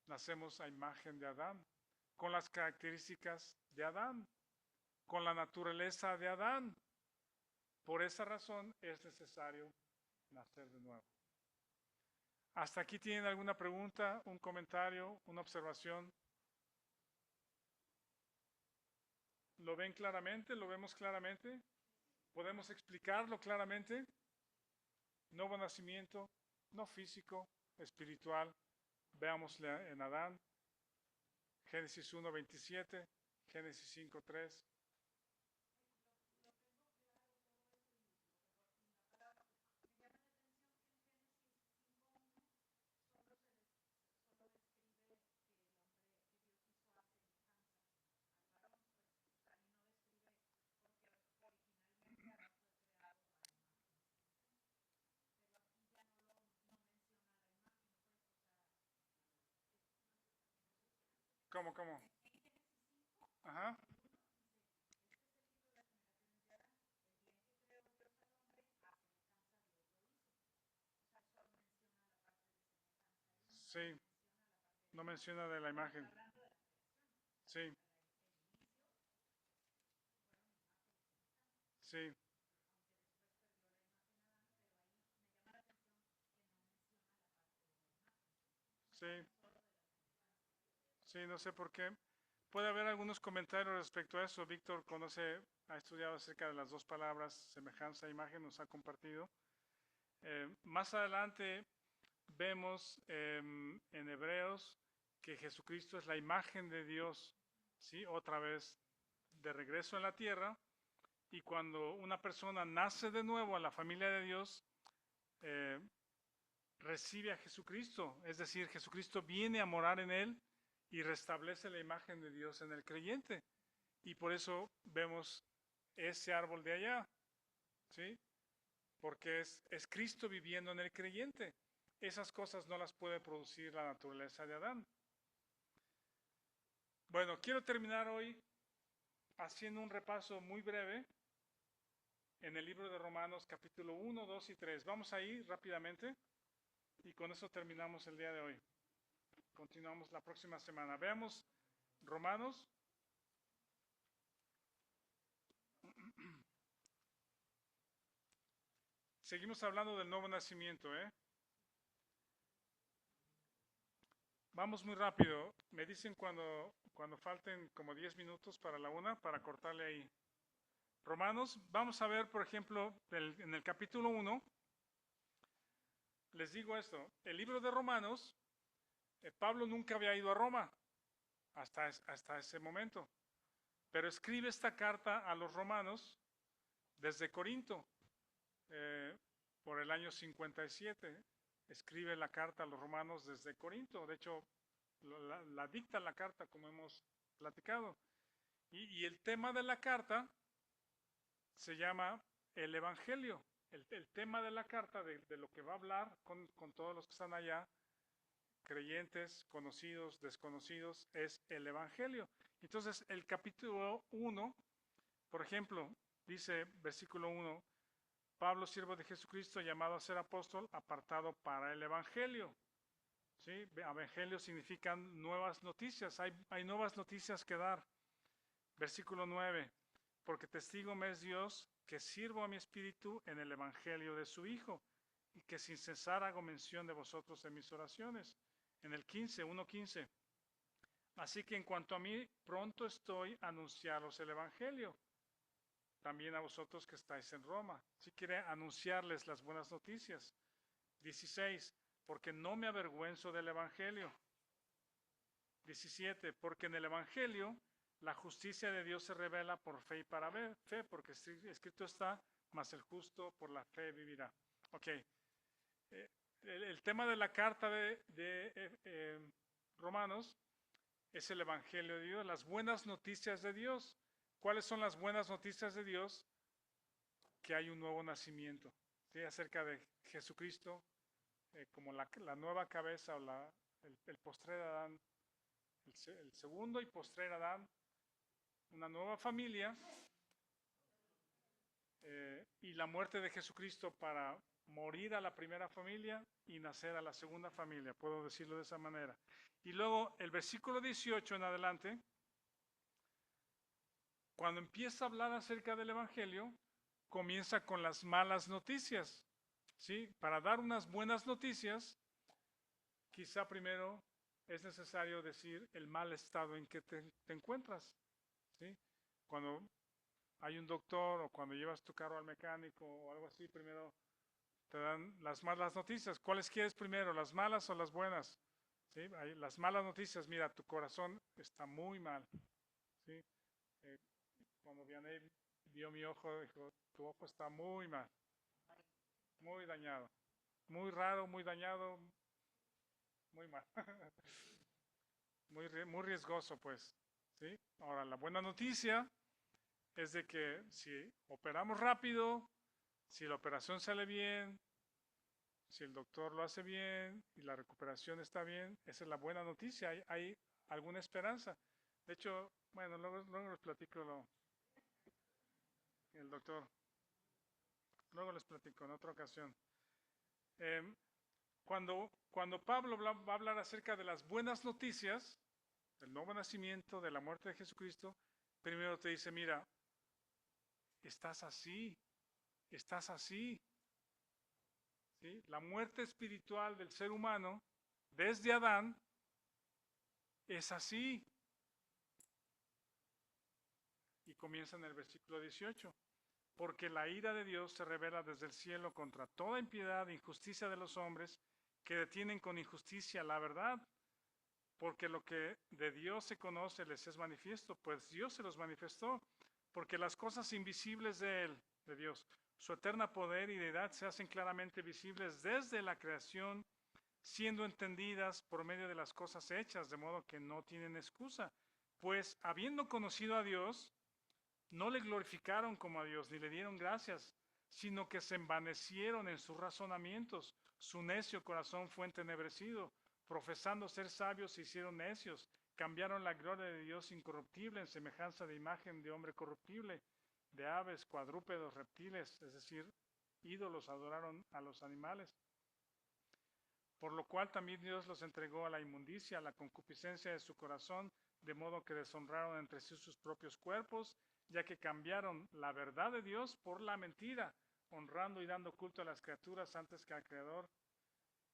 Nacemos a imagen de Adán, con las características de Adán, con la naturaleza de Adán. Por esa razón es necesario nacer de nuevo. ¿Hasta aquí tienen alguna pregunta, un comentario, una observación? ¿Lo ven claramente? ¿Lo vemos claramente? ¿Podemos explicarlo claramente? Nuevo nacimiento, no físico, espiritual. Veámosle en Adán, Génesis 1:27, Génesis 5:3. ¿Cómo? Ajá. Sí, no menciona de la imagen. Sí, sí, sí, sí, no sé por qué. Puede haber algunos comentarios respecto a eso. Víctor conoce, ha estudiado acerca de las dos palabras, semejanza e imagen, nos ha compartido. Más adelante vemos en Hebreos que Jesucristo es la imagen de Dios, ¿sí? Otra vez de regreso en la tierra. Y cuando una persona nace de nuevo a la familia de Dios, eh, recibe a Jesucristo. Es decir, Jesucristo viene a morar en él y restablece la imagen de Dios en el creyente. Y por eso vemos ese árbol de allá, ¿sí? Porque es Cristo viviendo en el creyente. Esas cosas no las puede producir la naturaleza de Adán. Bueno, quiero terminar hoy haciendo un repaso muy breve en el libro de Romanos capítulo 1, 2 y 3. Vamos a ir rápidamente y con eso terminamos el día de hoy. Continuamos la próxima semana. Veamos Romanos. Seguimos hablando del nuevo nacimiento, ¿eh? Vamos muy rápido. Me dicen cuando falten como 10 minutos para la una, para cortarle ahí. Romanos, vamos a ver, por ejemplo, en el capítulo 1, les digo esto, el libro de Romanos, Pablo nunca había ido a Roma hasta ese momento, pero escribe esta carta a los romanos desde Corinto, eh, por el año 57, escribe la carta a los romanos desde Corinto, de hecho, la dicta la carta como hemos platicado. Y el tema de la carta se llama el Evangelio. El tema de la carta, de lo que va a hablar con todos los que están allá, creyentes, conocidos, desconocidos, es el Evangelio. Entonces, el capítulo 1, por ejemplo, dice, versículo 1, Pablo, siervo de Jesucristo, llamado a ser apóstol, apartado para el Evangelio. ¿Sí? Evangelio significan nuevas noticias, hay nuevas noticias que dar. Versículo 9, porque testigo me es Dios que sirvo a mi espíritu en el Evangelio de su Hijo y que sin cesar hago mención de vosotros en mis oraciones. En el 15, 1:15. Así que en cuanto a mí, pronto estoy a anunciaros el Evangelio, también a vosotros que estáis en Roma. Si quiere anunciarles las buenas noticias. 16, porque no me avergüenzo del Evangelio. 17, porque en el Evangelio la justicia de Dios se revela por fe y para fe, porque escrito está, mas el justo por la fe vivirá. Ok, el tema de la carta de Romanos es el Evangelio de Dios, las buenas noticias de Dios. ¿Cuáles son las buenas noticias de Dios? Que hay un nuevo nacimiento, ¿sí? Acerca de Jesucristo como la nueva cabeza o el postrer Adán, el segundo y postrer Adán, una nueva familia y la muerte de Jesucristo para morir a la primera familia y nacer a la segunda familia, puedo decirlo de esa manera. Y luego el versículo 18 en adelante, cuando empieza a hablar acerca del Evangelio, comienza con las malas noticias, ¿sí? Para dar unas buenas noticias, quizá primero es necesario decir el mal estado en que te encuentras, ¿sí? Cuando hay un doctor o cuando llevas tu carro al mecánico o algo así, primero te dan las malas noticias. ¿Cuáles quieres primero, las malas o las buenas? ¿Sí? Las malas noticias, mira, tu corazón está muy mal. ¿Sí? Eh, cuando Vianey vio mi ojo, dijo, tu ojo está muy mal, muy dañado, muy raro, muy dañado, muy mal, muy riesgoso pues. ¿Sí? Ahora, la buena noticia es de que si operamos rápido, si la operación sale bien, si el doctor lo hace bien y la recuperación está bien, esa es la buena noticia. Hay alguna esperanza. De hecho, bueno, luego les platico el doctor. Luego les platico en otra ocasión. Em, cuando Pablo va a hablar acerca de las buenas noticias, del nuevo nacimiento, de la muerte de Jesucristo, primero te dice, mira, estás así, estás así. ¿Sí? La muerte espiritual del ser humano, desde Adán, es así. Y comienza en el versículo 18. Porque la ira de Dios se revela desde el cielo contra toda impiedad e injusticia de los hombres que detienen con injusticia la verdad. Porque lo que de Dios se conoce les es manifiesto, pues Dios se los manifestó. Porque las cosas invisibles de Él, de Dios, su eterna poder y deidad se hacen claramente visibles desde la creación, siendo entendidas por medio de las cosas hechas, de modo que no tienen excusa. Pues habiendo conocido a Dios, no le glorificaron como a Dios, ni le dieron gracias, sino que se envanecieron en sus razonamientos. Su necio corazón fue entenebrecido. Profesando ser sabios, se hicieron necios. Cambiaron la gloria de Dios incorruptible en semejanza de imagen de hombre corruptible, de aves, cuadrúpedos, reptiles, es decir, ídolos, adoraron a los animales. Por lo cual también Dios los entregó a la inmundicia, a la concupiscencia de su corazón, de modo que deshonraron entre sí sus propios cuerpos, ya que cambiaron la verdad de Dios por la mentira, honrando y dando culto a las criaturas antes que al Creador,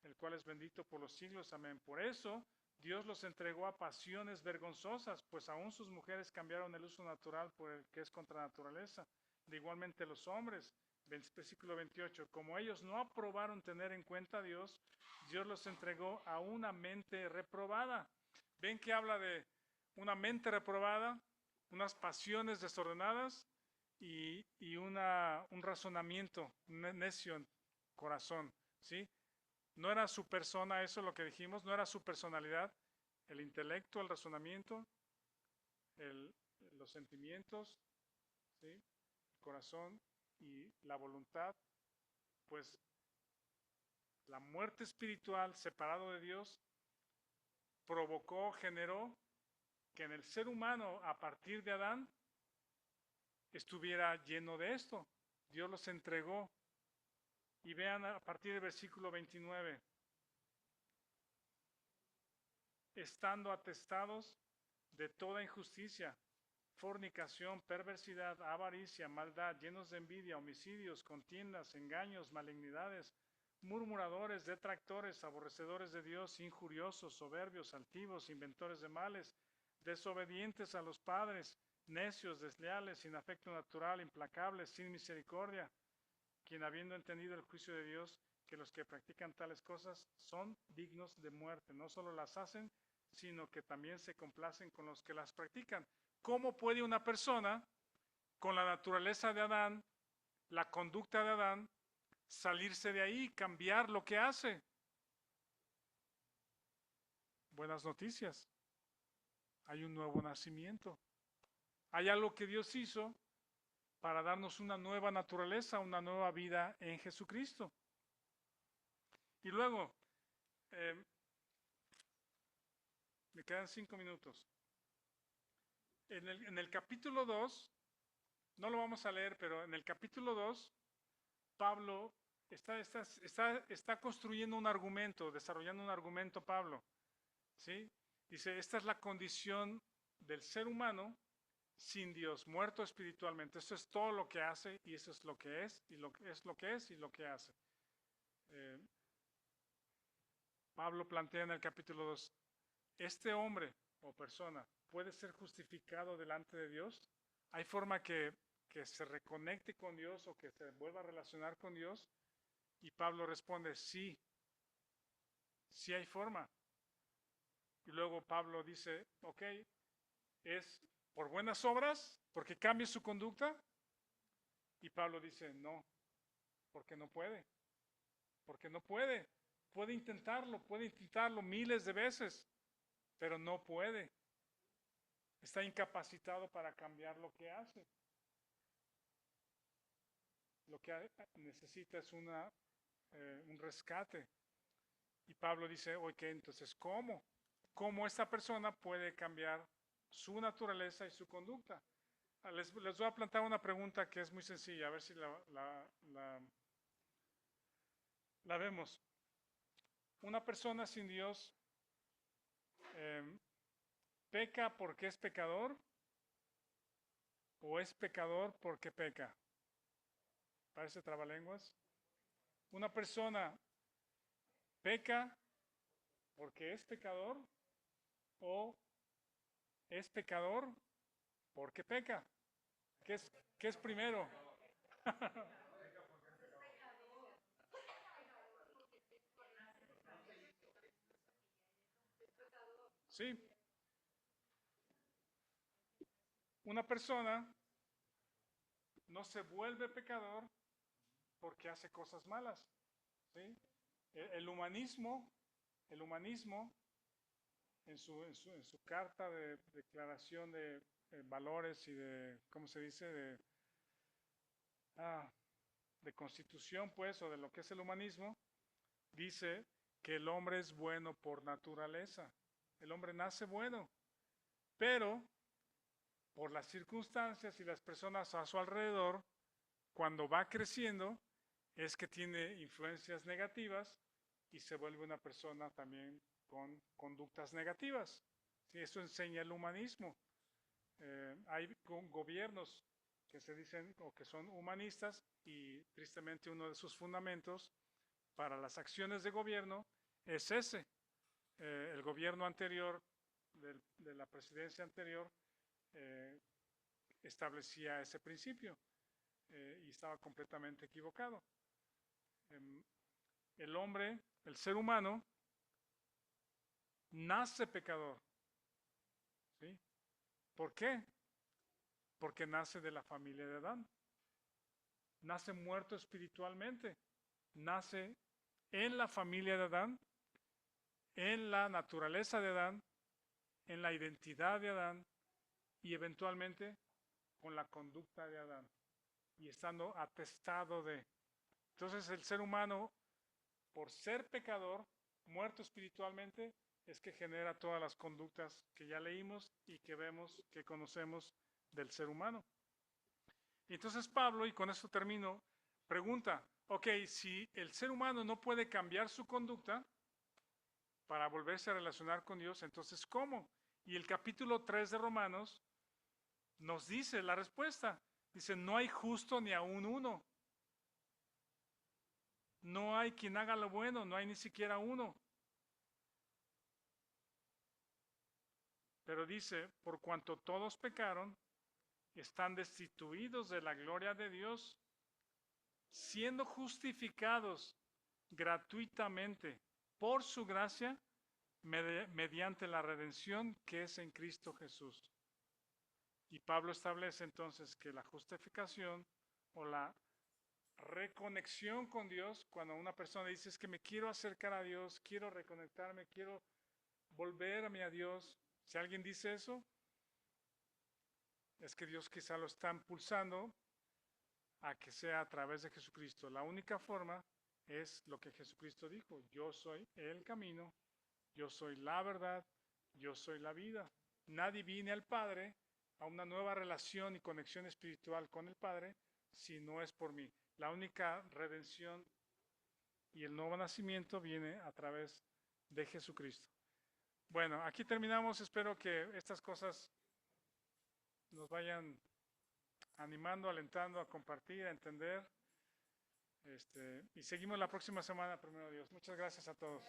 el cual es bendito por los siglos. Amén. Por eso Dios los entregó a pasiones vergonzosas, pues aún sus mujeres cambiaron el uso natural por el que es contra naturaleza. De igualmente los hombres, versículo 28, como ellos no aprobaron tener en cuenta a Dios, Dios los entregó a una mente reprobada. ¿Ven que habla de una mente reprobada, unas pasiones desordenadas y un razonamiento necio en corazón? ¿Sí? No era su persona, eso es lo que dijimos, no era su personalidad, el intelecto, el razonamiento, los sentimientos, ¿sí? El corazón y la voluntad, pues la muerte espiritual separado de Dios provocó, generó que en el ser humano a partir de Adán estuviera lleno de esto. Dios los entregó. Y vean a partir del versículo 29. Estando atestados de toda injusticia, fornicación, perversidad, avaricia, maldad, llenos de envidia, homicidios, contiendas, engaños, malignidades, murmuradores, detractores, aborrecedores de Dios, injuriosos, soberbios, altivos, inventores de males, desobedientes a los padres, necios, desleales, sin afecto natural, implacables, sin misericordia, quien habiendo entendido el juicio de Dios, que los que practican tales cosas son dignos de muerte, no solo las hacen, sino que también se complacen con los que las practican. ¿Cómo puede una persona con la naturaleza de Adán, la conducta de Adán, salirse de ahí, cambiar lo que hace? Buenas noticias. Hay un nuevo nacimiento. Hay algo que Dios hizo para darnos una nueva naturaleza, una nueva vida en Jesucristo. Y luego, me quedan 5 minutos. En el capítulo 2, no lo vamos a leer, pero en el capítulo 2, Pablo está construyendo un argumento, desarrollando un argumento Pablo. ¿Sí? Dice, esta es la condición del ser humano sin Dios, muerto espiritualmente. Eso es todo lo que hace y eso es lo que es y lo que es lo que es y lo que hace. Pablo plantea en el capítulo 2, ¿este hombre o persona puede ser justificado delante de Dios? ¿Hay forma que se reconecte con Dios o que se vuelva a relacionar con Dios? Y Pablo responde, sí, sí hay forma. Y luego Pablo dice, ok, ¿es por buenas obras? ¿Porque cambie su conducta? Y Pablo dice, no, porque no puede. Porque no puede. Puede intentarlo miles de veces, pero no puede. Está incapacitado para cambiar lo que hace. Lo que necesita es un rescate. Y Pablo dice, ok, entonces, ¿cómo? cómo esta persona puede cambiar su naturaleza y su conducta. Les voy a plantear una pregunta que es muy sencilla, a ver si la vemos. Una persona sin Dios ¿peca porque es pecador o es pecador porque peca? ¿Parece trabalenguas? Una persona peca porque es pecador o es pecador porque peca. ¿Qué es primero? Sí, una persona no se vuelve pecador porque hace cosas malas. ¿Sí? El humanismo, el humanismo en su carta de declaración de valores y de, ¿cómo se dice? Ah, de constitución, pues, o de lo que es el humanismo, dice que el hombre es bueno por naturaleza. El hombre nace bueno, pero por las circunstancias y las personas a su alrededor, cuando va creciendo, es que tiene influencias negativas y se vuelve una persona también con conductas negativas. Sí, eso enseña el humanismo. Hay gobiernos que se dicen o que son humanistas y tristemente uno de sus fundamentos para las acciones de gobierno es ese. El gobierno anterior, de la presidencia anterior, eh, establecía ese principio y estaba completamente equivocado. El hombre, el ser humano, nace pecador. ¿Sí? ¿Por qué? Porque nace de la familia de Adán. Nace muerto espiritualmente. Nace en la familia de Adán, en la naturaleza de Adán, en la identidad de Adán y eventualmente con la conducta de Adán y estando atestado de. Entonces el ser humano, por ser pecador, muerto espiritualmente, es que genera todas las conductas que ya leímos y que vemos, que conocemos del ser humano. Y entonces Pablo, y con esto termino, pregunta, ok, si el ser humano no puede cambiar su conducta para volverse a relacionar con Dios, entonces ¿cómo? Y el capítulo 3 de Romanos nos dice la respuesta. Dice, no hay justo ni aún uno. No hay quien haga lo bueno, no hay ni siquiera uno. Pero dice, por cuanto todos pecaron, están destituidos de la gloria de Dios, siendo justificados gratuitamente por su gracia mediante la redención que es en Cristo Jesús. Y Pablo establece entonces que la justificación o la reconexión con Dios, cuando una persona dice es que me quiero acercar a Dios, quiero reconectarme, quiero volverme a Dios, si alguien dice eso, es que Dios quizá lo está impulsando a que sea a través de Jesucristo. La única forma es lo que Jesucristo dijo, yo soy el camino, yo soy la verdad, yo soy la vida. Nadie viene al Padre a una nueva relación y conexión espiritual con el Padre si no es por mí. La única redención y el nuevo nacimiento viene a través de Jesucristo. Bueno, aquí terminamos. Espero que estas cosas nos vayan animando, alentando a compartir, a entender. Y seguimos la próxima semana, primero Dios. Muchas gracias a todos.